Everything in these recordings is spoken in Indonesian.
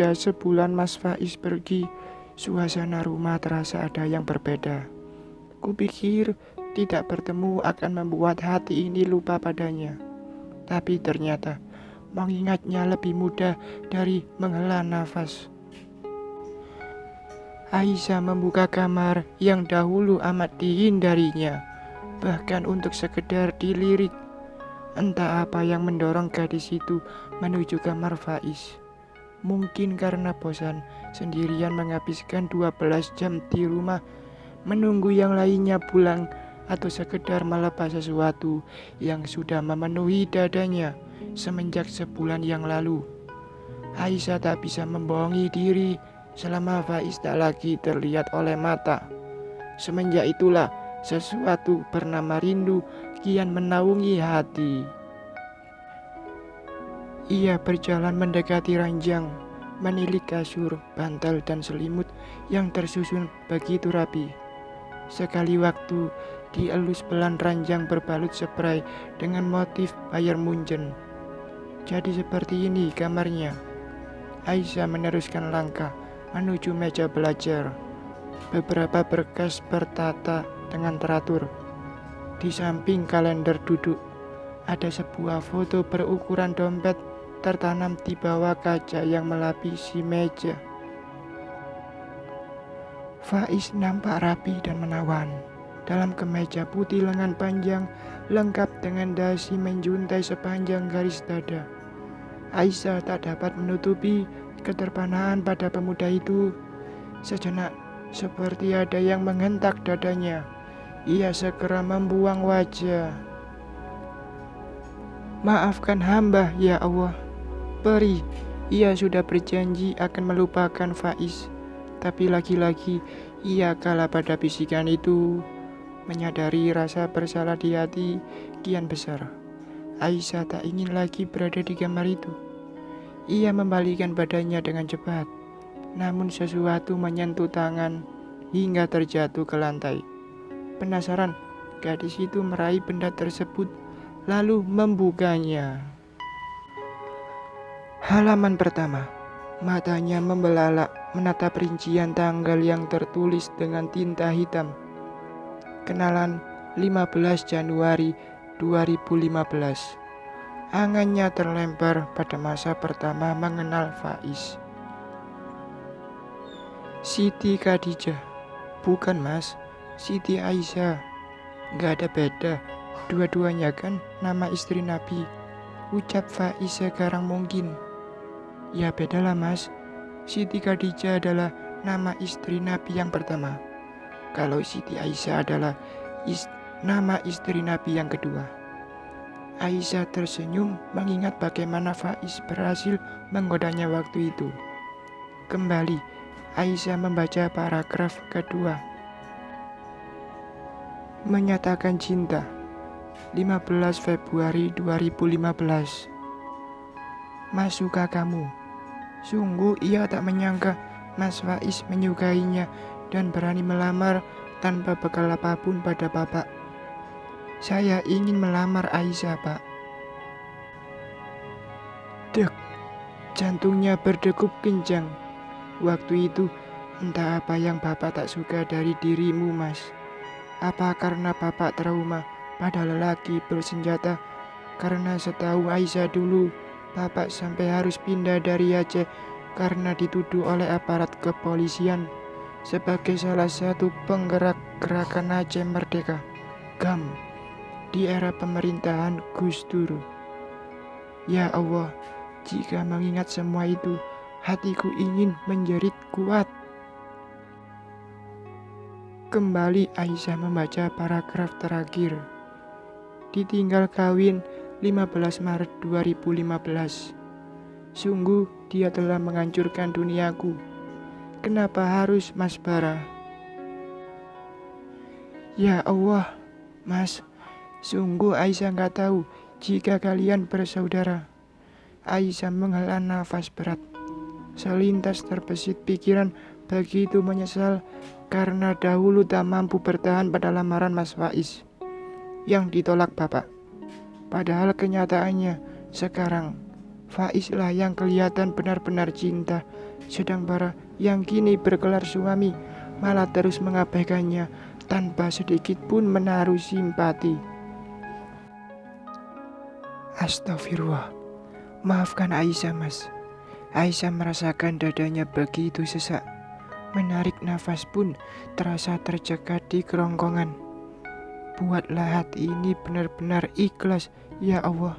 Sudah sebulan Mas Faiz pergi, suasana rumah terasa ada yang berbeda. Kupikir tidak bertemu akan membuat hati ini lupa padanya. Tapi ternyata mengingatnya lebih mudah dari menghela nafas. Aisyah membuka kamar yang dahulu amat dihindarinya, bahkan untuk sekedar dilirik. Entah apa yang mendorong gadis itu menuju kamar Faiz. Mungkin karena bosan sendirian menghabiskan 12 jam di rumah, menunggu yang lainnya pulang, atau sekedar melepas sesuatu yang sudah memenuhi dadanya semenjak sebulan yang lalu. Aisyah tak bisa membohongi diri selama Faiz tak lagi terlihat oleh mata. Semenjak itulah sesuatu bernama rindu kian menaungi hati. Ia berjalan mendekati ranjang, menilik kasur, bantal, dan selimut yang tersusun begitu rapi. Sekali waktu, dielus pelan ranjang berbalut spray dengan motif Bayern Munchen. Jadi seperti ini kamarnya. Aisyah meneruskan langkah menuju meja belajar. Beberapa berkas bertata dengan teratur. Di samping kalender duduk, ada sebuah foto berukuran dompet tertanam di bawah kaca yang melapisi meja. Faiz nampak rapi dan menawan dalam kemeja putih lengan panjang lengkap dengan dasi menjuntai sepanjang garis dada. Aisyah tak dapat menutupi keterpanaan pada pemuda itu. Sejenak, seperti ada yang menghentak dadanya. Ia segera membuang wajah. Maafkan hamba ya Allah. Peri, ia sudah berjanji akan melupakan Faiz. Tapi lagi-lagi ia kalah pada bisikan itu. Menyadari rasa bersalah di hati kian besar. Aisyah tak ingin lagi berada di kamar itu. Ia membalikkan badannya dengan cepat. Namun sesuatu menyentuh tangan hingga terjatuh ke lantai. Penasaran, gadis itu meraih benda tersebut lalu membukanya. Halaman pertama. Matanya membelalak menatap rincian tanggal yang tertulis dengan tinta hitam. Kenalan 15 Januari 2015. Angannya terlempar pada masa pertama mengenal Faiz. Siti Khadijah. Bukan mas, Siti Aisyah. Gak ada beda, dua-duanya kan nama istri Nabi. Ucap Faiz sekarang mungkin. Ya bedalah mas, Siti Khadijah adalah nama istri Nabi yang pertama. Kalau Siti Aisyah adalah nama istri Nabi yang kedua. Aisyah tersenyum mengingat bagaimana Faiz berhasil menggodanya waktu itu. Kembali, Aisyah membaca paragraf kedua. Menyatakan cinta 15 Februari 2015. Mas suka kamu. Sungguh ia tak menyangka Mas Faiz menyukainya dan berani melamar tanpa bekal apapun pada bapak. Saya ingin melamar Aisyah, Pak. Dek, jantungnya berdegup kencang. Waktu itu entah apa yang bapak tak suka dari dirimu, Mas. Apa karena bapak trauma pada lelaki bersenjata? Karena setahu Aisyah dulu, bapak sampai harus pindah dari Aceh karena dituduh oleh aparat kepolisian sebagai salah satu penggerak gerakan Aceh Merdeka (GAM) di era pemerintahan Gus Dur. Ya Allah, jika mengingat semua itu, hatiku ingin menjerit kuat. Kembali Aisyah membaca paragraf terakhir. Ditinggal kawin 15 Maret 2015. Sungguh dia telah menghancurkan duniaku. Kenapa harus Mas Bara? Ya Allah, Mas, sungguh Aisyah gak tahu jika kalian bersaudara. Aisyah menghela nafas berat. Selintas terbesit pikiran begitu menyesal karena dahulu tak mampu bertahan pada lamaran Mas Faiz yang ditolak bapak. Padahal kenyataannya sekarang Faiz lah yang kelihatan benar-benar cinta Sedang Bara yang kini bergelar suami malah terus mengabaikannya tanpa sedikit pun menaruh simpati. Astagfirullah, maafkan Aisyah mas. Aisyah merasakan dadanya begitu sesak. Menarik nafas pun terasa tercekat di kerongkongan. Buatlah hati ini benar-benar ikhlas, ya Allah.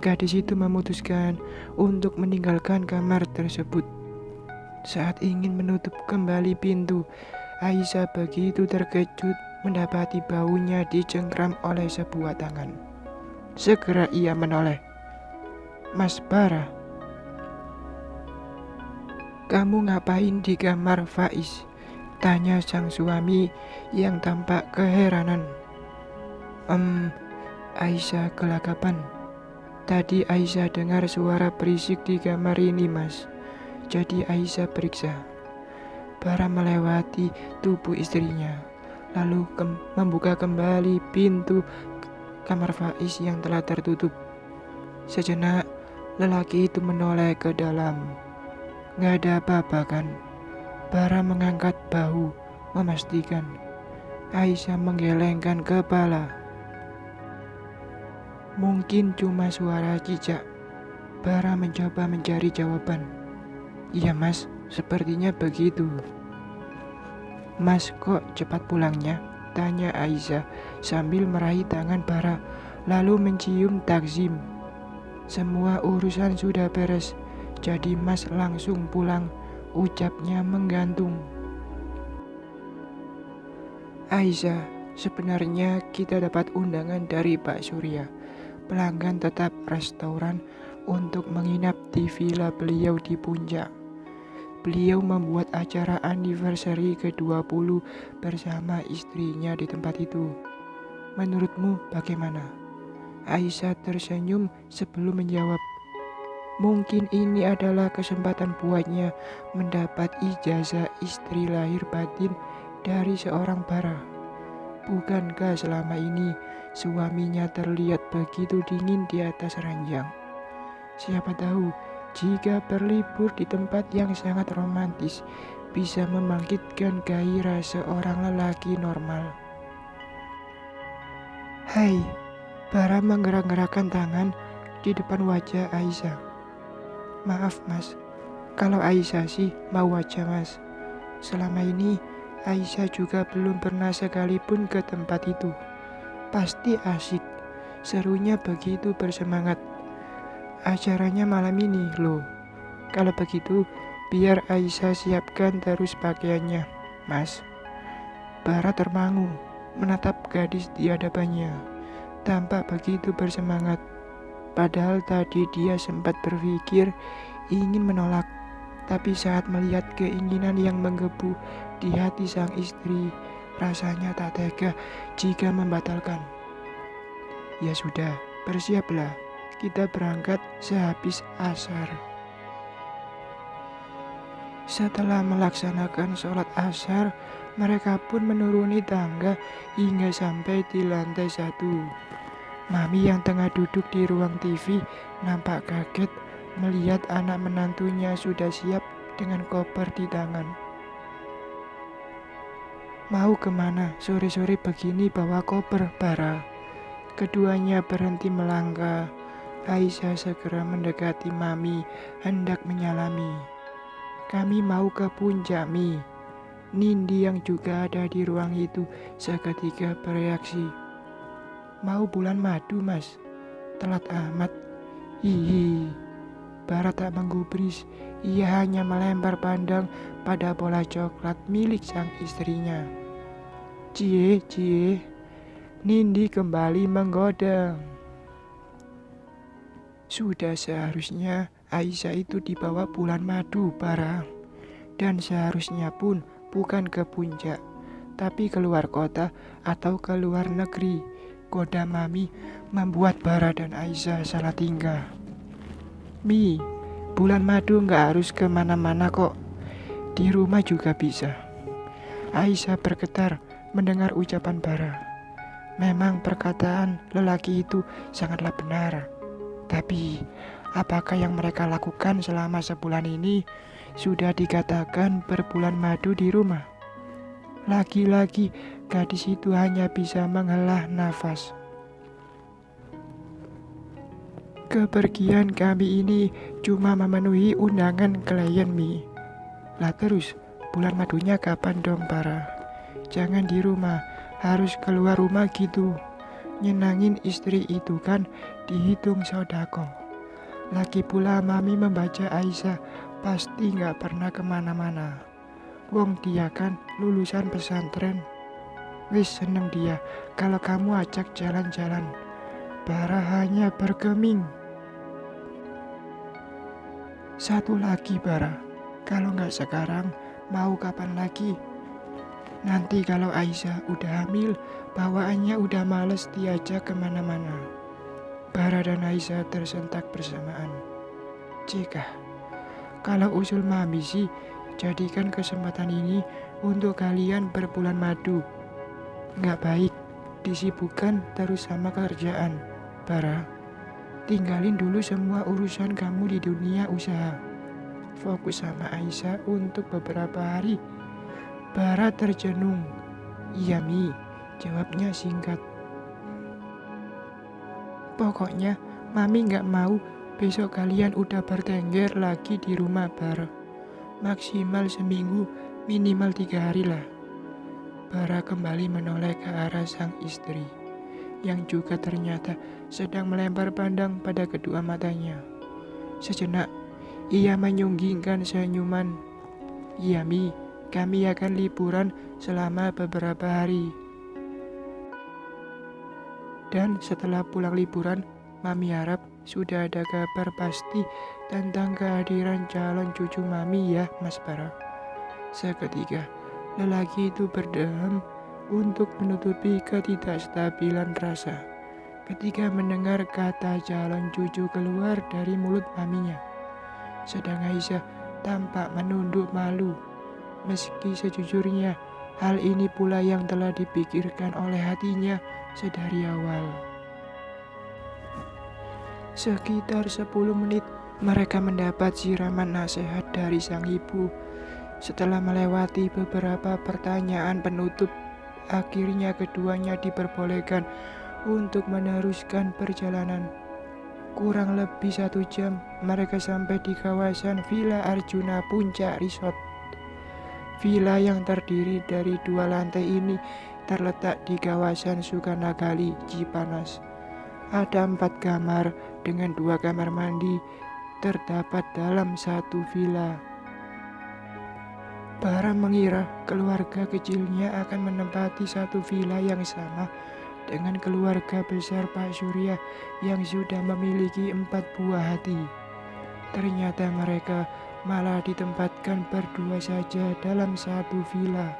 Gadis itu memutuskan untuk meninggalkan kamar tersebut. Saat ingin menutup kembali pintu, Aisyah begitu terkejut mendapati baunya dicengkram oleh sebuah tangan. Segera ia menoleh. Mas Bara, kamu ngapain di kamar Faiz? Tanya sang suami yang tampak keheranan. Aisyah gelagapan. Tadi Aisyah dengar suara berisik di kamar ini mas. Jadi Aisyah periksa. Bara melewati tubuh istrinya, lalu membuka kembali pintu kamar Faiz yang telah tertutup. Sejenak lelaki itu menoleh ke dalam. Gak ada apa-apa kan? Bara mengangkat bahu memastikan. Aisyah menggelengkan kepala. Mungkin cuma suara cicak. Bara mencoba mencari jawaban. Iya mas, sepertinya begitu. Mas kok cepat pulangnya? Tanya Aisyah sambil meraih tangan Bara lalu mencium takzim. Semua urusan sudah beres, jadi mas langsung pulang, ucapnya menggantung. Aisyah, sebenarnya kita dapat undangan dari Pak Surya, pelanggan tetap restoran untuk menginap di villa beliau di Puncak. Beliau membuat acara anniversary ke-20 bersama istrinya di tempat itu. Menurutmu bagaimana? Aisyah tersenyum sebelum menjawab. Mungkin ini adalah kesempatan buatnya mendapat ijazah istri lahir batin dari seorang Bara. Bukankah selama ini suaminya terlihat begitu dingin di atas ranjang? Siapa tahu jika berlibur di tempat yang sangat romantis bisa membangkitkan gairah seorang lelaki normal. Hai, Bara menggerak-gerakkan tangan di depan wajah Aisyah. Maaf mas, kalau Aisyah sih mau aja mas. Selama ini Aisyah juga belum pernah sekalipun ke tempat itu. Pasti asik, serunya begitu bersemangat. Acaranya malam ini loh. Kalau begitu biar Aisyah siapkan terus pakaiannya, mas. Bara termangu menatap gadis di hadapannya. Tampak begitu bersemangat. Padahal tadi dia sempat berpikir ingin menolak. Tapi saat melihat keinginan yang menggebu di hati sang istri, rasanya tak tega jika membatalkan. Ya sudah, bersiaplah. Kita berangkat sehabis asar. Setelah melaksanakan sholat asar, mereka pun menuruni tangga hingga sampai di lantai 1. Mami yang tengah duduk di ruang TV nampak kaget melihat anak menantunya sudah siap dengan koper di tangan. Mau kemana sore-sore begini bawa koper, Bara? Keduanya berhenti melangkah. Aisyah segera mendekati Mami hendak menyalami. Kami mau ke Puncak, Mi. Nindi yang juga ada di ruang itu seketika bereaksi. Mau bulan madu mas? Telat amat. Hihi. Bara tak menggubris. Ia hanya melempar pandang pada bola coklat milik sang istrinya. Cie, cie. Nindi kembali menggoda. Sudah seharusnya Aisyah itu dibawa bulan madu, Bara. Dan seharusnya pun bukan ke Puncak, tapi keluar kota atau ke luar negeri. Goda Mami membuat Bara dan Aisyah salah tingkah. Mi, bulan madu gak harus kemana-mana kok. Di rumah juga bisa. Aisyah bergetar mendengar ucapan Bara. Memang perkataan lelaki itu sangatlah benar. Tapi, apakah yang mereka lakukan selama sebulan ini sudah dikatakan berbulan madu di rumah. Lagi-lagi gadis itu hanya bisa menghela nafas. Kepergian kami ini cuma memenuhi undangan klien Mi. Lah terus, bulan madunya kapan dong Bara? Jangan di rumah, harus keluar rumah gitu. Nyenangin istri itu kan dihitung sodako. Lagi pula Mami membaca Aisyah pasti gak pernah kemana-mana. Wong dia kan lulusan pesantren. Wis seneng dia kalau kamu ajak jalan-jalan. Bara hanya bergeming. Satu lagi Bara, kalau gak sekarang mau kapan lagi? Nanti kalau Aisyah udah hamil, bawaannya udah males diajak kemana-mana. Bara dan Aisyah tersentak bersamaan. Jika kalau usul Mami sih, jadikan kesempatan ini untuk kalian berbulan madu. Nggak baik disibukkan terus sama kerjaan. Bara, tinggalin dulu semua urusan kamu di dunia usaha. Fokus sama Aisyah untuk beberapa hari. Bara terjenung. Iya Mi, jawabnya singkat. Pokoknya Mami gak mau besok kalian udah bertengger lagi di rumah Bara. Maksimal seminggu, minimal 3 hari lah. Bara kembali menoleh ke arah sang istri, yang juga ternyata sedang melempar pandang pada kedua matanya. Sejenak, ia menyunggingkan senyuman. Iya Mi, kami akan liburan selama beberapa hari. Dan setelah pulang liburan, Mami harap sudah ada kabar pasti tentang kehadiran calon cucu Mami ya Mas Bara. Seketika, lelaki itu berdehem untuk menutupi ketidakstabilan rasa ketika mendengar kata calon cucu keluar dari mulut maminya. Sedang Aisyah tampak menunduk malu. Meski sejujurnya, hal ini pula yang telah dipikirkan oleh hatinya sedari awal. Sekitar 10 menit mereka mendapat siraman nasihat dari sang ibu. Setelah melewati beberapa pertanyaan penutup, akhirnya keduanya diperbolehkan untuk meneruskan perjalanan. Kurang lebih 1 jam mereka sampai di kawasan Villa Arjuna Puncak Resort. Villa yang terdiri dari 2 lantai ini terletak di kawasan Sukanagali, Cipanas. Ada 4 kamar dengan 2 kamar mandi terdapat dalam satu villa. Bara mengira keluarga kecilnya akan menempati satu villa yang sama dengan keluarga besar Pak Surya yang sudah memiliki 4 buah hati. Ternyata mereka malah ditempatkan berdua saja dalam satu villa.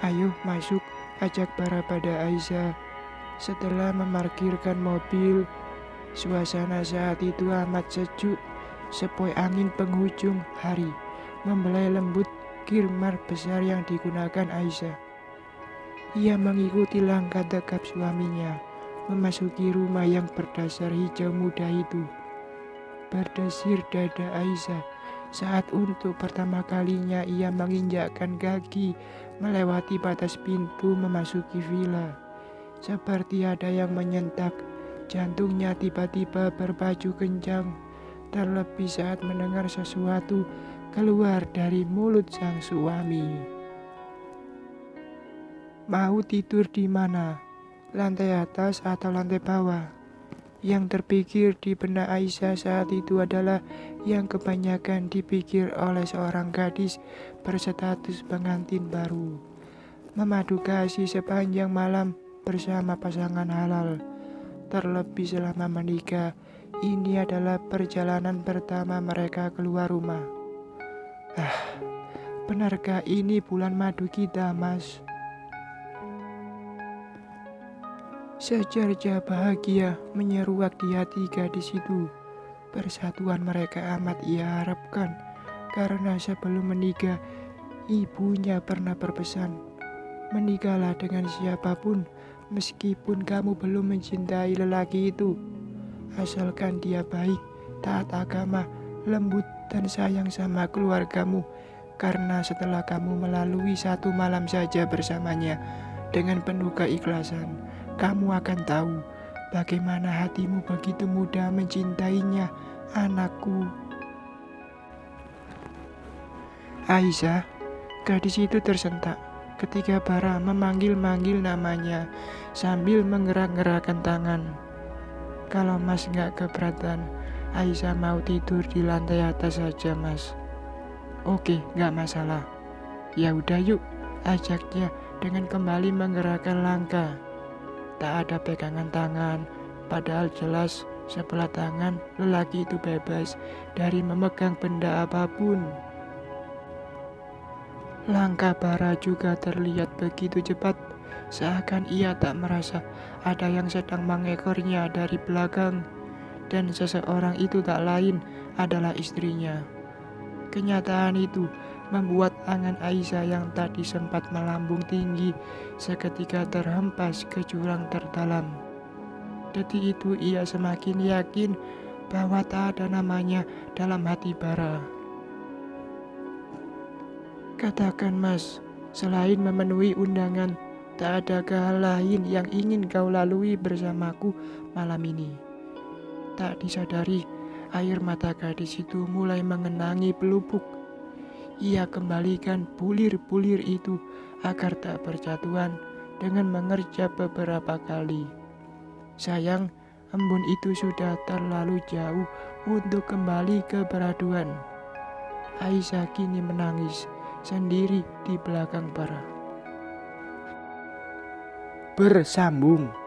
Ayo masuk, ajak Bara pada Aisyah. Setelah memarkirkan mobil, suasana saat itu amat sejuk. Sepoi angin penghujung hari membelai lembut kirmar besar yang digunakan Aisyah. Ia mengikuti langkah tegap suaminya memasuki rumah yang berdasar hijau muda itu. Berdesir dada Aisyah saat untuk pertama kalinya ia menginjakkan kaki melewati batas pintu memasuki villa. Seperti ada yang menyentak, jantungnya tiba-tiba berpacu kencang, terlebih saat mendengar sesuatu keluar dari mulut sang suami. Mau tidur di mana? Lantai atas atau lantai bawah? Yang terpikir di benak Aisyah saat itu adalah yang kebanyakan dipikir oleh seorang gadis berstatus pengantin baru. Memadu kasih sepanjang malam bersama pasangan halal. Terlebih selama menikah, ini adalah perjalanan pertama mereka keluar rumah. Benarkah ini bulan madu kita, Mas? Secerca bahagia menyeruak di hati gadis itu. Persatuan mereka amat ia harapkan, karena sebelum menikah, ibunya pernah berpesan, menikahlah dengan siapapun, meskipun kamu belum mencintai lelaki itu. Asalkan dia baik, taat agama, lembut, dan sayang sama keluargamu. Karena setelah kamu melalui satu malam saja bersamanya dengan penuh keikhlasan, kamu akan tahu bagaimana hatimu begitu mudah mencintainya, anakku. Aisyah, gadis itu tersentak ketika Bara memanggil-manggil namanya sambil menggerak-gerakkan tangan. Kalau Mas nggak keberatan, Aisyah mau tidur di lantai atas saja, Mas. Oke, nggak masalah. Ya udah yuk, ajaknya dengan kembali menggerakkan langkah. Tak ada pegangan tangan, padahal jelas sebelah tangan lelaki itu bebas dari memegang benda apapun. Langkah Bara juga terlihat begitu cepat, seakan ia tak merasa ada yang sedang mengekornya dari belakang, dan seseorang itu tak lain adalah istrinya. Kenyataan itu membuat angan Aisyah yang tadi sempat melambung tinggi seketika terhempas ke jurang terdalam. Detik itu ia semakin yakin bahwa tak ada namanya dalam hati Bara. Katakan Mas, selain memenuhi undangan, tak ada hal lain yang ingin kau lalui bersamaku malam ini. Tak disadari, air mata gadis itu mulai mengenangi pelupuk. Ia kembalikan bulir-bulir itu agar tak berjatuhan dengan mengerjap beberapa kali. Sayang, embun itu sudah terlalu jauh untuk kembali ke beraduan. Aisyah kini menangis sendiri di belakang Bara. Bersambung.